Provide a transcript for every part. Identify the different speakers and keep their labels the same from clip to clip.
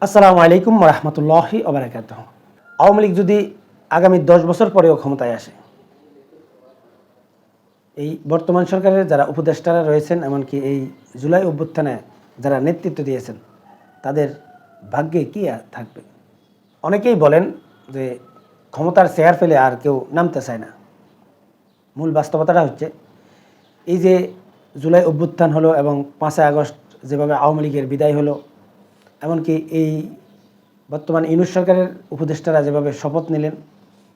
Speaker 1: আসসালামু আলাইকুম রহমতুল্লাহি ওবারাকাতুহ। আওয়ামী লীগ যদি আগামী 10 বছর পরেও ক্ষমতায় আসে, এই বর্তমান সরকারের যারা উপদেষ্টারা রয়েছেন, এমনকি এই জুলাই অভ্যুত্থানে যারা নেতৃত্ব দিয়েছেন, তাদের ভাগ্যে কি থাকবে? অনেকেই বলেন যে ক্ষমতার চেয়ার ফেলে আর কেউ নামতে চায় না। মূল বাস্তবতাটা হচ্ছে, এই যে জুলাই অভ্যুত্থান হলো এবং 5ই আগস্ট যেভাবে আওয়ামী লীগের বিদায় হলো, এমনকি এই বর্তমান ইউনূস সরকারের উপদেষ্টারা যেভাবে শপথ নিলেন,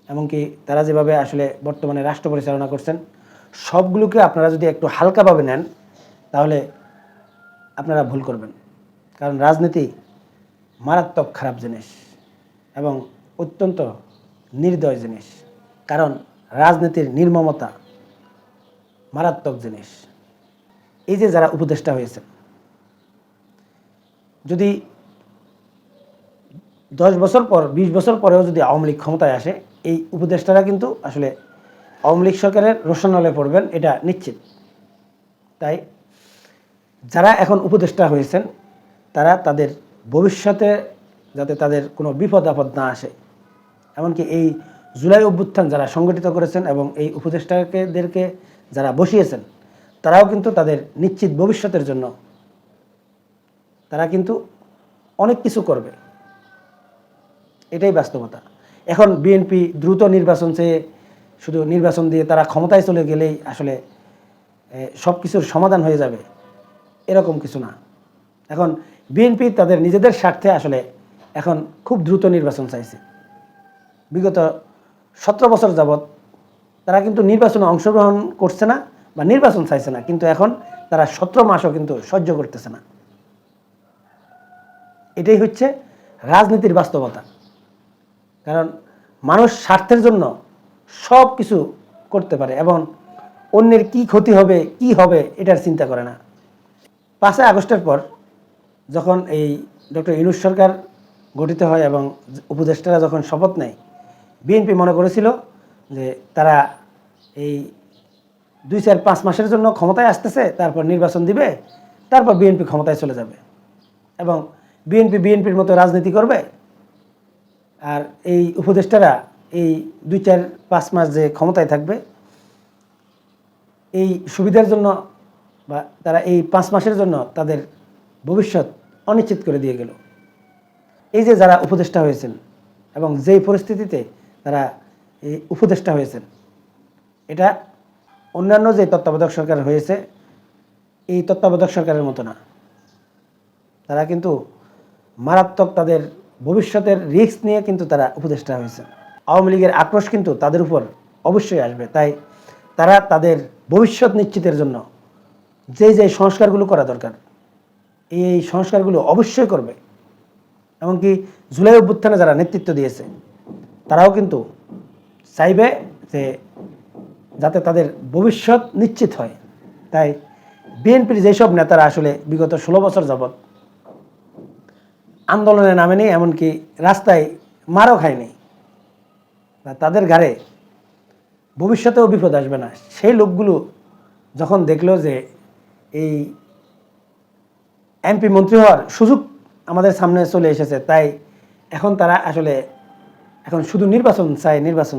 Speaker 1: এমনকি তারা যেভাবে আসলে বর্তমানে রাষ্ট্র পরিচালনা করছেন, সবগুলোকে আপনারা যদি একটু হালকাভাবে নেন, তাহলে আপনারা ভুল করবেন। কারণ রাজনীতি মারাত্মক খারাপ জিনিস এবং অত্যন্ত নির্দয় জিনিস। কারণ রাজনীতির নির্মমতা মারাত্মক জিনিস। এই যে যারা উপদেষ্টা হয়েছে, যদি 10 বছর পর 20 বছর পরেও যদি আওয়ামী লীগ ক্ষমতায় আসে, এই উপদেষ্টারা কিন্তু আসলে আওয়ামী লীগ সরকারের রোশনালে পড়বেন, এটা নিশ্চিত। তাই যারা এখন উপদেষ্টা হয়েছেন, তারা তাদের ভবিষ্যতে যাতে তাদের কোনো বিপদ আপদ না আসে, এমনকি এই জুলাই অভ্যুত্থান যারা সংগঠিত করেছেন এবং এই উপদেষ্টাদেরকে যারা বসিয়েছেন, তারাও কিন্তু তাদের নিশ্চিত ভবিষ্যতের জন্য তারা কিন্তু অনেক কিছু করবে। এটাই বাস্তবতা। এখন বিএনপি দ্রুত নির্বাচন চেয়ে শুধু নির্বাচন দিয়ে তারা ক্ষমতায় চলে গেলেই আসলে সব কিছুর সমাধান হয়ে যাবে, এরকম কিছু না। এখন বিএনপি তাদের নিজেদের স্বার্থে আসলে এখন খুব দ্রুত নির্বাচন চাইছে। বিগত 17 বছর যাবৎ তারা কিন্তু নির্বাচনে অংশগ্রহণ করছে না বা নির্বাচন চাইছে না, কিন্তু এখন তারা 17 মাসও কিন্তু সহ্য করতেছে না। এটাই হচ্ছে রাজনীতির বাস্তবতা। কারণ মানুষ স্বার্থের জন্য সব কিছু করতে পারে এবং অন্যের কি ক্ষতি হবে কি হবে এটার চিন্তা করে না। 5ই আগস্টের পর যখন এই ডক্টর ইউনূস সরকার গঠিত হয় এবং উপদেষ্টারা যখন শপথ নেয়, বিএনপি মনে করেছিল যে তারা এই 2-4-5 মাসের জন্য ক্ষমতায় আসতেছে, তারপর নির্বাচন দিবে, তারপর বিএনপি ক্ষমতায় চলে যাবে এবং বিএনপির মতো রাজনীতি করবে। আর এই উপদেষ্টারা এই 2-4-5 মাস যে ক্ষমতায় থাকবে, এই সুবিধার জন্য বা তারা এই 5 মাসের জন্য তাদের ভবিষ্যৎ অনিশ্চিত করে দিয়ে গেল। এই যে যারা উপদেষ্টা হয়েছেন এবং যেই পরিস্থিতিতে তারা এই উপদেষ্টা হয়েছেন, এটা অন্যান্য যে তত্ত্বাবধায়ক সরকার হয়েছে এই তত্ত্বাবধায়ক সরকারের মতো না। তারা কিন্তু মারাত্মক তাদের ভবিষ্যতের রিস্ক নিয়ে কিন্তু তারা উপদেষ্টা হয়েছে। আওয়ামী লীগের আক্রোশ কিন্তু তাদের উপর অবশ্যই আসবে। তাই তারা তাদের ভবিষ্যৎ নিশ্চিতের জন্য যে সংস্কারগুলো করা দরকার, এই সংস্কারগুলো অবশ্যই করবে। এমনকি জুলাই অভ্যুত্থানে যারা নেতৃত্ব দিয়েছে, তারাও কিন্তু চাইবে যে যাতে তাদের ভবিষ্যৎ নিশ্চিত হয়। তাই বিএনপির যেসব নেতারা আসলে বিগত 16 বছর যাবৎ আন্দোলনে নামেনি, এমনকি রাস্তায় মারও খায়নি, তাদের ঘাড়ে ভবিষ্যতেও বিপদ আসবে না, সেই লোকগুলো যখন দেখলো যে এই এমপি মন্ত্রী হওয়ার সুযোগ আমাদের সামনে চলে এসেছে, তাই এখন তারা আসলে এখন শুধু নির্বাচন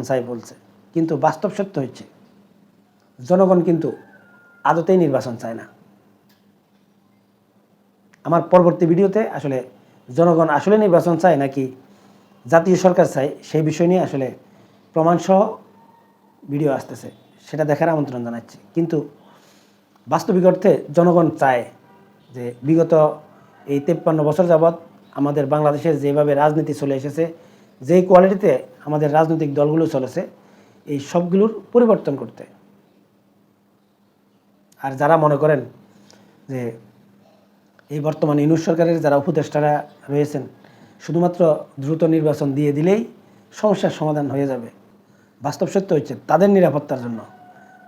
Speaker 1: চাই বলছে। কিন্তু বাস্তব সত্য হচ্ছে জনগণ কিন্তু আদতেই নির্বাচন চায় না। আমার পরবর্তী ভিডিওতে আসলে জনগণ আসলে নির্বাচন চায় নাকি জাতীয় সরকার চায়, সেই বিষয় নিয়ে আসলে প্রমাণসহ ভিডিও আসতেছে, সেটা দেখার আমন্ত্রণ জানাচ্ছি। কিন্তু বাস্তবিক অর্থে জনগণ চায় যে বিগত এই 53 বছর যাবৎ আমাদের বাংলাদেশের যেভাবে রাজনীতি চলে এসেছে, যেই কোয়ালিটিতে আমাদের রাজনৈতিক দলগুলো চলেছে, এই সবগুলোর পরিবর্তন করতে। আর যারা মনে করেন যে এই বর্তমান ইউনূস সরকারের যারা উপদেষ্টারা রয়েছেন, শুধুমাত্র দ্রুত নির্বাচন দিয়ে দিলেই সমস্যার সমাধান হয়ে যাবে, বাস্তব সত্য হচ্ছে তাদের নিরাপত্তার জন্য,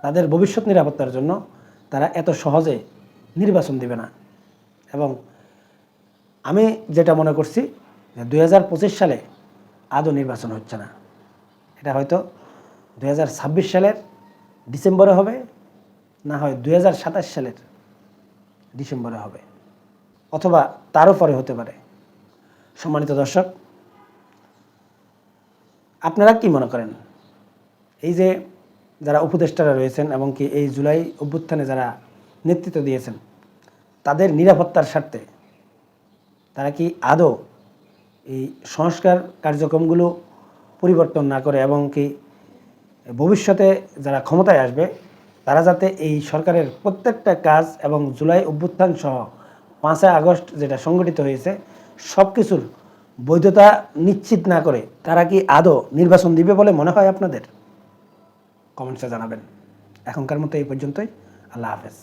Speaker 1: তাদের ভবিষ্যৎ নিরাপত্তার জন্য তারা এত সহজে নির্বাচন দেবে না। এবং আমি যেটা মনে করছি যে 2025 সালে আদৌ নির্বাচন হচ্ছে না, এটা হয়তো 2026 সালের ডিসেম্বরে হবে, না হয় 2027 সালের ডিসেম্বরে হবে, অথবা তারও পরে হতে পারে। সম্মানিত দর্শক, আপনারা কি মনে করেন এই যে যারা উপদেষ্টারা রয়েছেন এবং কি এই জুলাই অভ্যুত্থানে যারা নেতৃত্ব দিয়েছেন তাদের নিরাপত্তার স্বার্থে তারা কি আদৌ এই সংস্কার কার্যক্রমগুলো পরিবর্তন না করে এবং কি ভবিষ্যতে যারা ক্ষমতায় আসবে তারা যাতে এই সরকারের প্রত্যেকটা কাজ এবং জুলাই অভ্যুত্থান সহ 5ই আগস্ট যেটা সংগঠিত হয়েছে সব কিছুর বৈধতা নিশ্চিত না করে তারা কি আদৌ নির্বাচন দিবে বলে মনে হয় আপনাদের? কমেন্টসে জানাবেন। এখনকার মতো এই পর্যন্তই। আল্লাহ হাফেজ।